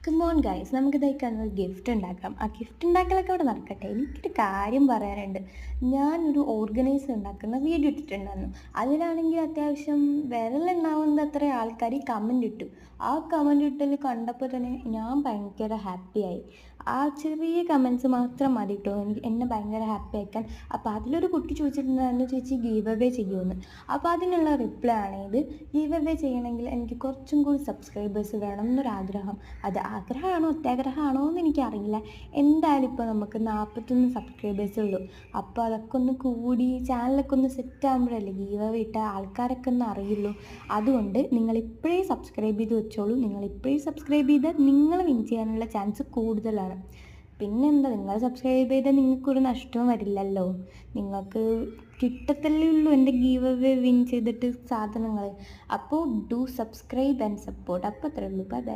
Come on guys, നമുക്ക് ഇതായിക്കാണ് gift ഉണ്ടാക്കാം. ആ ഗിഫ്റ്റ് ഉണ്ടാക്കലൊക്കെ അവിടെ നടക്കട്ടെ. എനിക്കൊരു കാര്യം പറയാനുണ്ട്. ഞാനൊരു ഓർഗനൈസർ ഉണ്ടാക്കുന്ന വീഡിയോ ഇട്ടിട്ടുണ്ടായിരുന്നു. അതിലാണെങ്കിൽ അത്യാവശ്യം വിരലുണ്ടാവുന്ന അത്ര ആൾക്കാർ കമൻ്റ് ഇട്ടു. ആ കമൻ്റ് ഇട്ടൽ കണ്ടപ്പോൾ തന്നെ ഞാൻ ഭയങ്കര ഹാപ്പിയായി. ആ ചെറിയ കമൻറ്റ്സ് മാത്രം മതി കേട്ടോ എന്നെ ഭയങ്കര ഹാപ്പി ആക്കാൻ. അപ്പോൾ അതിലൊരു കുട്ടി ചോദിച്ചിട്ടുണ്ടായിരുന്നു, ചേച്ചി ഗീവ് അവേ ചെയ്യുമെന്ന്. അപ്പോൾ അതിനുള്ള റിപ്ലൈ ആണ് ഇത്. ഗീവ് അവേ ചെയ്യണമെങ്കിൽ എനിക്ക് കുറച്ചും കൂടി സബ്സ്ക്രൈബേഴ്സ് വേണം എന്നൊരാഗ്രഹം. അത് ആഗ്രഹമാണോ അത്യാഗ്രഹമാണോ എന്ന് എനിക്കറിയില്ല. എന്തായാലും ഇപ്പോൾ നമുക്ക് 41 സബ്സ്ക്രൈബേഴ്സേ ഉള്ളൂ. അപ്പോൾ അതൊക്കെ ഒന്ന് കൂടി ചാനലൊക്കെ ഒന്ന് സെറ്റ് ആകുമ്പോഴല്ലേ ഗീവ് അവേ ഇട്ട ആൾക്കാരൊക്കെ ഒന്ന് അറിയുള്ളൂ. അതുകൊണ്ട് നിങ്ങളിപ്പോഴേ സബ്സ്ക്രൈബ് ചെയ്ത് വെച്ചോളൂ. നിങ്ങളിപ്പോഴേ സബ്സ്ക്രൈബ് ചെയ്താൽ നിങ്ങൾ വിൻ ചെയ്യാനുള്ള ചാൻസ് കൂടുതലാണ്. പിന്നെന്താ, നിങ്ങൾ സബ്സ്ക്രൈബ് ചെയ്താൽ നിങ്ങൾക്കൊരു നഷ്ടവും വരില്ലല്ലോ. നിങ്ങൾക്ക് കിട്ടത്തല്ലേ ഉള്ളൂ എൻ്റെ ഗീവ് അവേ വിൻ ചെയ്തിട്ട് സാധനങ്ങൾ. അപ്പോൾ ഡു സബ്സ്ക്രൈബ് ആൻഡ് സപ്പോർട്ട്. അപ്പോൾ അത്രേ ഉള്ളൂ. Bye bye.